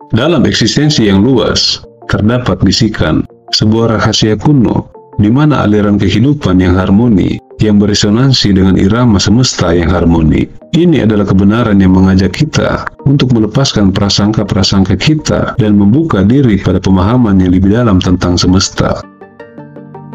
Dalam eksistensi yang luas, terdapat bisikan, sebuah rahasia kuno, di mana aliran kehidupan yang harmoni, yang beresonansi dengan irama semesta yang harmoni. Ini adalah kebenaran yang mengajak kita untuk melepaskan prasangka-prasangka kita dan membuka diri pada pemahaman yang lebih dalam tentang semesta.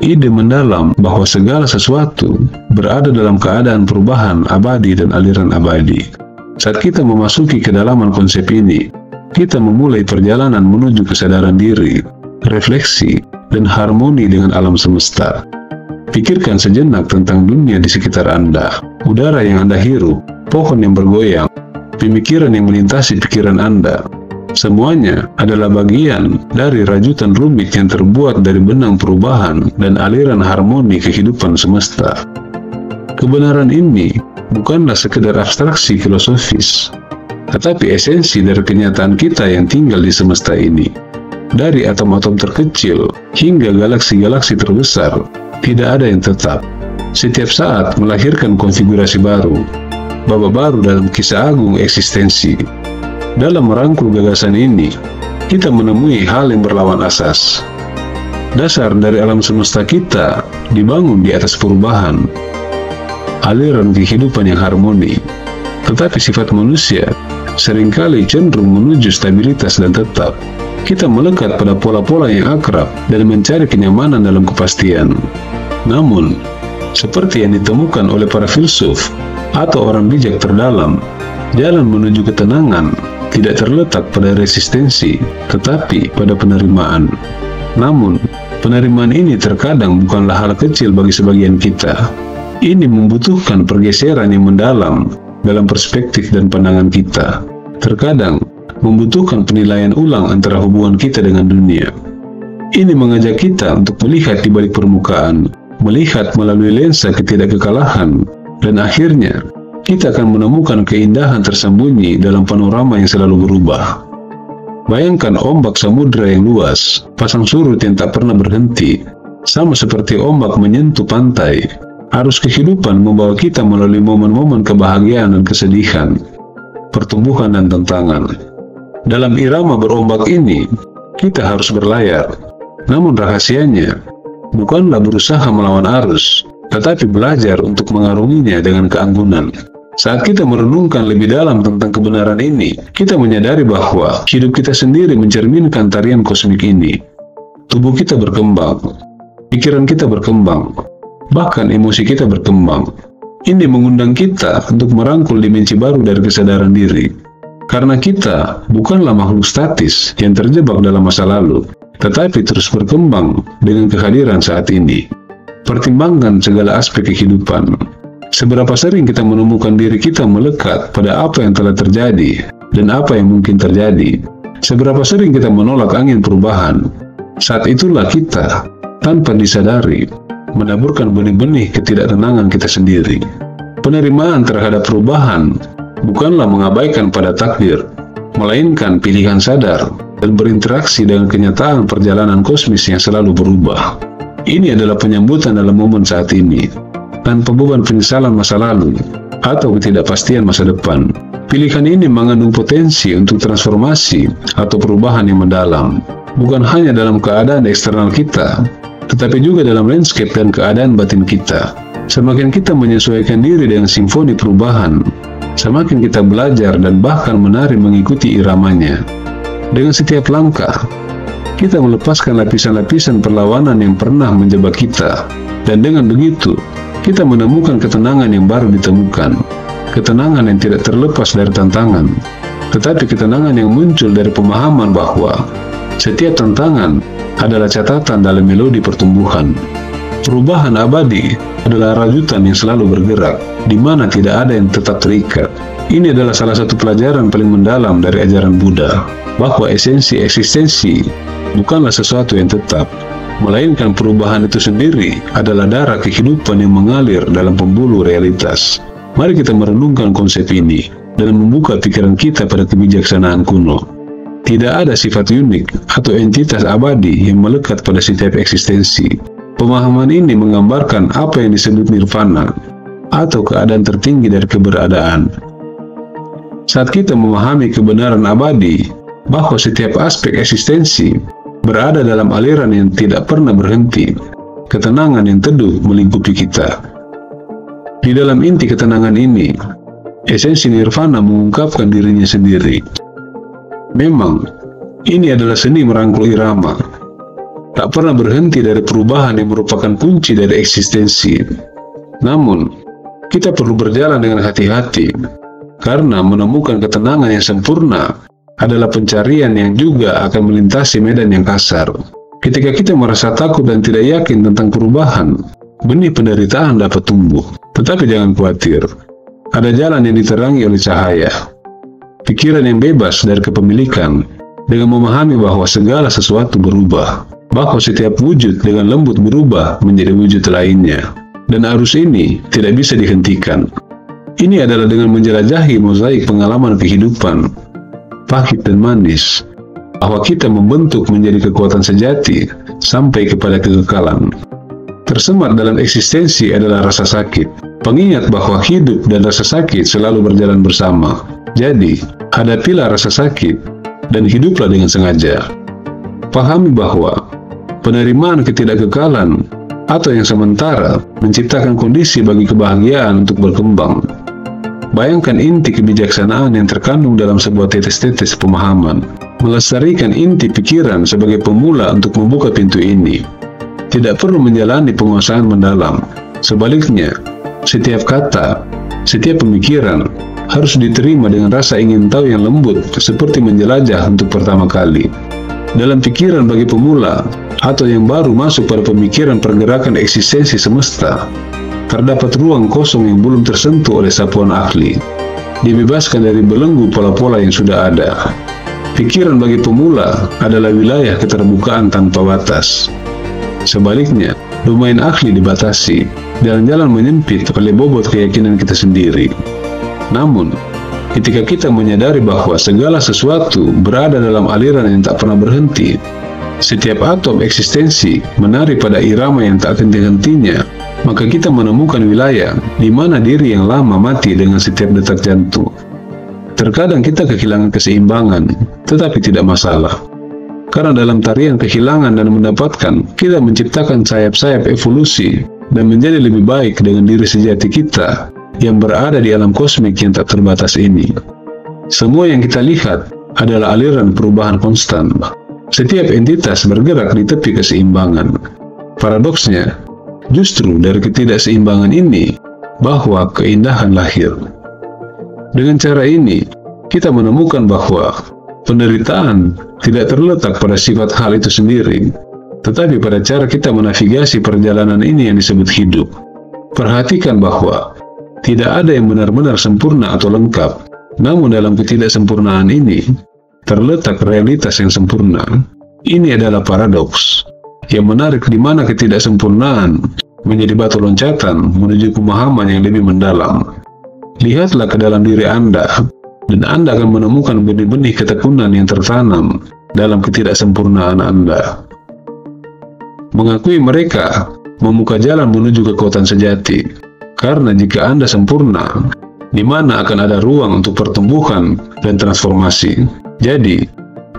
Ide mendalam bahwa segala sesuatu berada dalam keadaan perubahan abadi dan aliran abadi. Saat kita memasuki kedalaman konsep ini, kita memulai perjalanan menuju kesadaran diri, refleksi, dan harmoni dengan alam semesta. Pikirkan sejenak tentang dunia di sekitar Anda, udara yang Anda hirup, pohon yang bergoyang, pemikiran yang melintasi pikiran Anda. Semuanya adalah bagian dari rajutan rumit yang terbuat dari benang perubahan dan aliran harmoni kehidupan semesta. Kebenaran ini bukanlah sekedar abstraksi filosofis, tetapi esensi dari kenyataan kita yang tinggal di semesta ini. Dari atom-atom terkecil hingga galaksi-galaksi terbesar, tidak ada yang tetap. Setiap saat melahirkan konfigurasi baru, babak baru dalam kisah agung eksistensi. Dalam merangkul gagasan ini, kita menemui hal yang berlawan asas. Dasar dari alam semesta kita dibangun di atas perubahan, aliran kehidupan yang harmoni. Tetapi sifat manusia seringkali cenderung menuju stabilitas dan tetap. Kita melekat pada pola-pola yang akrab dan mencari kenyamanan dalam kepastian. Namun, seperti yang ditemukan oleh para filsuf atau orang bijak terdalam, jalan menuju ketenangan tidak terletak pada resistensi, tetapi pada penerimaan. Namun, penerimaan ini terkadang bukanlah hal kecil bagi sebagian kita. Ini membutuhkan pergeseran yang mendalam dalam perspektif dan pandangan kita. Terkadang, membutuhkan penilaian ulang antara hubungan kita dengan dunia. Ini mengajak kita untuk melihat di balik permukaan, melihat melalui lensa ketidakkekalahan, dan akhirnya, kita akan menemukan keindahan tersembunyi dalam panorama yang selalu berubah. Bayangkan ombak samudera yang luas, pasang surut yang tak pernah berhenti, sama seperti ombak menyentuh pantai. Arus kehidupan membawa kita melalui momen-momen kebahagiaan dan kesedihan, pertumbuhan dan tantangan. Dalam irama berombak ini, kita harus berlayar. Namun rahasianya, bukanlah berusaha melawan arus, tetapi belajar untuk mengarunginya dengan keanggunan. Saat kita merenungkan lebih dalam tentang kebenaran ini, kita menyadari bahwa hidup kita sendiri mencerminkan tarian kosmik ini. Tubuh kita berkembang, pikiran kita berkembang, bahkan emosi kita berkembang. Ini mengundang kita untuk merangkul dimensi baru dari kesadaran diri. Karena kita bukanlah makhluk statis yang terjebak dalam masa lalu, tetapi terus berkembang dengan kehadiran saat ini. Pertimbangkan segala aspek kehidupan. Seberapa sering kita menemukan diri kita melekat pada apa yang telah terjadi dan apa yang mungkin terjadi. Seberapa sering kita menolak angin perubahan. Saat itulah kita, tanpa disadari, menaburkan benih-benih ketidaktenangan kita sendiri. Penerimaan terhadap perubahan bukanlah mengabaikan pada takdir, melainkan pilihan sadar dan berinteraksi dengan kenyataan perjalanan kosmis yang selalu berubah. Ini adalah penyambutan dalam momen saat ini, tanpa beban penyesalan masa lalu atau ketidakpastian masa depan. Pilihan ini mengandung potensi untuk transformasi atau perubahan yang mendalam, bukan hanya dalam keadaan eksternal kita, tetapi juga dalam landscape dan keadaan batin kita. Semakin kita menyesuaikan diri dengan simfoni perubahan, semakin kita belajar dan bahkan menari mengikuti iramanya. Dengan setiap langkah, kita melepaskan lapisan-lapisan perlawanan yang pernah menjebak kita, dan dengan begitu, kita menemukan ketenangan yang baru ditemukan. Ketenangan yang tidak terlepas dari tantangan, tetapi ketenangan yang muncul dari pemahaman bahwa setiap tantangan adalah catatan dalam melodi pertumbuhan. Perubahan abadi adalah rajutan yang selalu bergerak, di mana tidak ada yang tetap terikat. Ini adalah salah satu pelajaran paling mendalam dari ajaran Buddha, bahwa esensi eksistensi bukanlah sesuatu yang tetap, melainkan perubahan itu sendiri adalah darah kehidupan yang mengalir dalam pembuluh realitas. Mari kita merenungkan konsep ini dan membuka pikiran kita pada kebijaksanaan kuno. Tidak ada sifat unik atau entitas abadi yang melekat pada setiap eksistensi. Pemahaman ini menggambarkan apa yang disebut nirvana, atau keadaan tertinggi dari keberadaan. Saat kita memahami kebenaran abadi, bahwa setiap aspek eksistensi berada dalam aliran yang tidak pernah berhenti, ketenangan yang teduh melingkupi kita. Di dalam inti ketenangan ini, esensi nirvana mengungkapkan dirinya sendiri. Memang, ini adalah seni merangkul irama, tak pernah berhenti dari perubahan yang merupakan kunci dari eksistensi. Namun, kita perlu berjalan dengan hati-hati, karena menemukan ketenangan yang sempurna adalah pencarian yang juga akan melintasi medan yang kasar. Ketika kita merasa takut dan tidak yakin tentang perubahan, benih penderitaan dapat tumbuh. Tetapi jangan khawatir, ada jalan yang diterangi oleh cahaya. Pikiran yang bebas dari kepemilikan, dengan memahami bahwa segala sesuatu berubah, bahwa setiap wujud dengan lembut berubah menjadi wujud lainnya, dan arus ini tidak bisa dihentikan. Ini adalah dengan menjelajahi mozaik pengalaman kehidupan, pahit dan manis, bahwa kita membentuk menjadi kekuatan sejati sampai kepada kekekalan. Tersemat dalam eksistensi adalah rasa sakit, pengingat bahwa hidup dan rasa sakit selalu berjalan bersama. Jadi, hadapilah rasa sakit dan hiduplah dengan sengaja. Pahami bahwa penerimaan ketidakkekalan atau yang sementara menciptakan kondisi bagi kebahagiaan untuk berkembang. Bayangkan inti kebijaksanaan yang terkandung dalam sebuah tetes-tetes pemahaman, melestarikan inti pikiran sebagai pemula untuk membuka pintu ini. Tidak perlu menjalani penguasaan mendalam. Sebaliknya, setiap kata, setiap pemikiran harus diterima dengan rasa ingin tahu yang lembut, seperti menjelajah untuk pertama kali. Dalam pikiran bagi pemula, atau yang baru masuk pada pemikiran pergerakan eksistensi semesta, terdapat ruang kosong yang belum tersentuh oleh sapuan ahli, dibebaskan dari belenggu pola-pola yang sudah ada. Pikiran bagi pemula adalah wilayah keterbukaan tanpa batas. Sebaliknya, domain ahli dibatasi, jalan-jalan menyempit oleh bobot keyakinan kita sendiri. Namun, ketika kita menyadari bahwa segala sesuatu berada dalam aliran yang tak pernah berhenti, setiap atom eksistensi menari pada irama yang tak henti-hentinya, maka kita menemukan wilayah di mana diri yang lama mati dengan setiap detak jantung. Terkadang kita kehilangan keseimbangan, tetapi tidak masalah. Karena dalam tarian kehilangan dan mendapatkan, kita menciptakan sayap-sayap evolusi dan menjadi lebih baik dengan diri sejati kita yang berada di alam kosmik yang tak terbatas ini. Semua yang kita lihat adalah aliran perubahan konstan. Setiap entitas bergerak di tepi keseimbangan. Paradoksnya, justru dari ketidakseimbangan ini, bahwa keindahan lahir. Dengan cara ini, kita menemukan bahwa penderitaan tidak terletak pada sifat hal itu sendiri, tetapi pada cara kita menavigasi perjalanan ini yang disebut hidup. Perhatikan bahwa tidak ada yang benar-benar sempurna atau lengkap, namun dalam ketidaksempurnaan ini terletak realitas yang sempurna. Ini adalah paradoks yang menarik, di mana ketidaksempurnaan menjadi batu loncatan menuju pemahaman yang lebih mendalam. Lihatlah ke dalam diri Anda, dan Anda akan menemukan benih-benih ketekunan yang tertanam dalam ketidaksempurnaan Anda. Mengakui mereka membuka jalan menuju kekuatan sejati, karena jika Anda sempurna, di mana akan ada ruang untuk pertumbuhan dan transformasi. Jadi,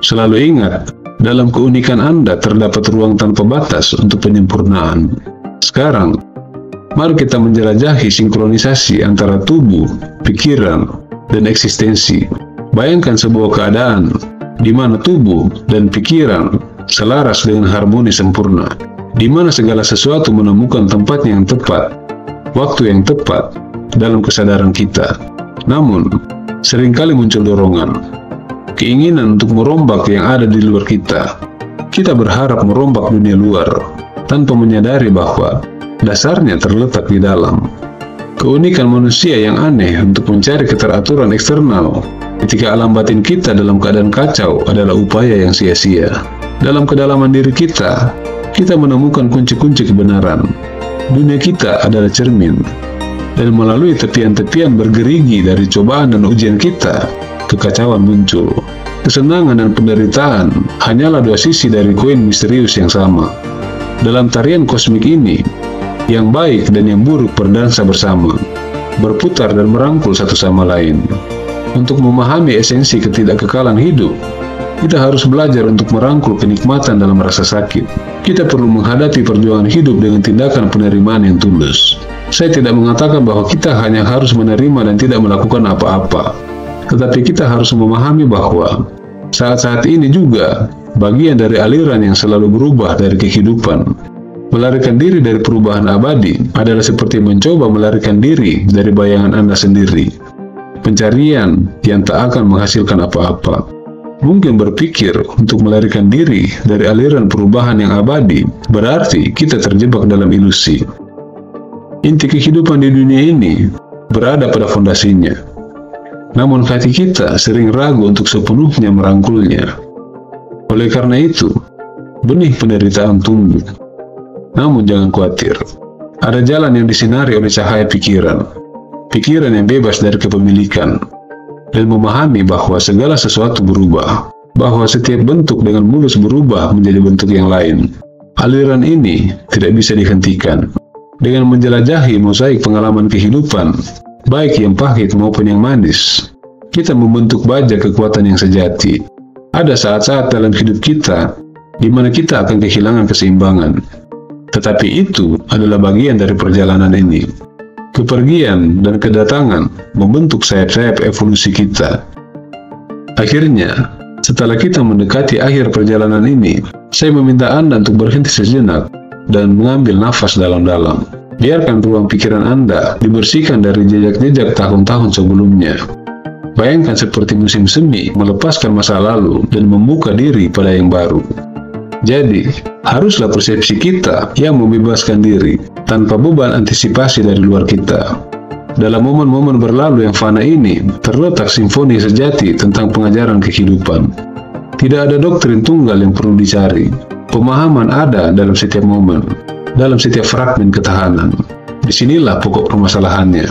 selalu ingat, dalam keunikan Anda terdapat ruang tanpa batas untuk penyempurnaan. Sekarang, mari kita menjelajahi sinkronisasi antara tubuh, pikiran, dan eksistensi. Bayangkan sebuah keadaan di mana tubuh dan pikiran selaras dengan harmoni sempurna, di mana segala sesuatu menemukan tempatnya yang tepat, waktu yang tepat dalam kesadaran kita. Namun, seringkali muncul dorongan, keinginan untuk merombak yang ada di luar kita. Kita berharap merombak dunia luar, tanpa menyadari bahwa dasarnya terletak di dalam. Keunikan manusia yang aneh untuk mencari keteraturan eksternal ketika alam batin kita dalam keadaan kacau adalah upaya yang sia-sia. Dalam kedalaman diri kita, kita menemukan kunci-kunci kebenaran. Dunia kita adalah cermin, dan melalui tepian-tepian bergerigi dari cobaan dan ujian kita, kekacauan muncul. Kesenangan dan penderitaan hanyalah dua sisi dari koin misterius yang sama. Dalam tarian kosmik ini, yang baik dan yang buruk berdansa bersama, berputar dan merangkul satu sama lain. Untuk memahami esensi ketidakkekalan hidup, Kita harus belajar untuk merangkul kenikmatan dalam rasa sakit. Kita perlu menghadapi perjuangan hidup dengan tindakan penerimaan yang tulus. Saya tidak mengatakan bahwa kita hanya harus menerima dan tidak melakukan apa-apa. Tetapi kita harus memahami bahwa saat-saat ini juga bagian dari aliran yang selalu berubah dari kehidupan. Melarikan diri dari perubahan abadi adalah seperti mencoba melarikan diri dari bayangan Anda sendiri. Pencarian yang tak akan menghasilkan apa-apa. Mungkin berpikir untuk melarikan diri dari aliran perubahan yang abadi berarti kita terjebak dalam ilusi. Inti kehidupan di dunia ini berada pada fondasinya. Namun hati kita sering ragu untuk sepenuhnya merangkulnya. Oleh karena itu, benih penderitaan tumbuh. Namun jangan khawatir, ada jalan yang disinari oleh cahaya pikiran. Pikiran yang bebas dari kepemilikan. Dan memahami bahwa segala sesuatu berubah, bahwa setiap bentuk dengan mulus berubah menjadi bentuk yang lain. Aliran ini tidak bisa dihentikan. Dengan menjelajahi mozaik pengalaman kehidupan, baik yang pahit maupun yang manis, kita membentuk baja kekuatan yang sejati. Ada saat-saat dalam hidup kita di mana kita akan kehilangan keseimbangan. Tetapi itu adalah bagian dari perjalanan ini. Kepergian dan kedatangan membentuk sayap-sayap evolusi kita. Akhirnya, setelah kita mendekati akhir perjalanan ini, saya meminta Anda untuk berhenti sejenak dan mengambil nafas dalam-dalam. Biarkan ruang pikiran Anda dibersihkan dari jejak-jejak tahun-tahun sebelumnya. Bayangkan seperti musim semi melepaskan masa lalu dan membuka diri pada yang baru. Jadi, haruslah persepsi kita yang membebaskan diri, tanpa beban antisipasi dari luar kita. Dalam momen-momen berlalu yang fana ini, terletak simfoni sejati tentang pengajaran kehidupan. Tidak ada doktrin tunggal yang perlu dicari. Pemahaman ada dalam setiap momen, dalam setiap fragmen ketahanan. Disinilah pokok permasalahannya.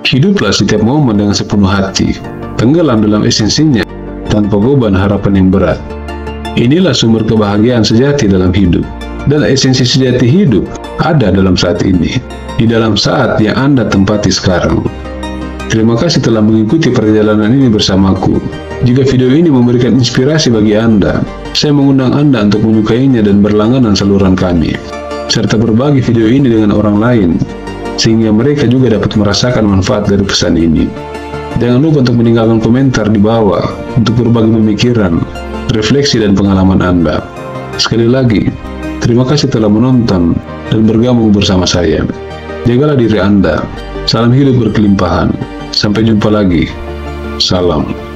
Hiduplah setiap momen dengan sepenuh hati, tenggelam dalam esensinya, tanpa beban harapan yang berat. Inilah sumber kebahagiaan sejati dalam hidup. Dan esensi sejati hidup ada dalam saat ini, di dalam saat yang Anda tempati sekarang. Terima kasih telah mengikuti perjalanan ini bersamaku. Jika video ini memberikan inspirasi bagi Anda, saya mengundang Anda untuk menyukainya dan berlangganan saluran kami, serta berbagi video ini dengan orang lain, sehingga mereka juga dapat merasakan manfaat dari pesan ini. Jangan lupa untuk meninggalkan komentar di bawah untuk berbagi pemikiran, refleksi dan pengalaman Anda. Sekali lagi, terima kasih telah menonton dan bergabung bersama saya. Jagalah diri Anda. Salam hidup berkelimpahan. Sampai jumpa lagi. Salam.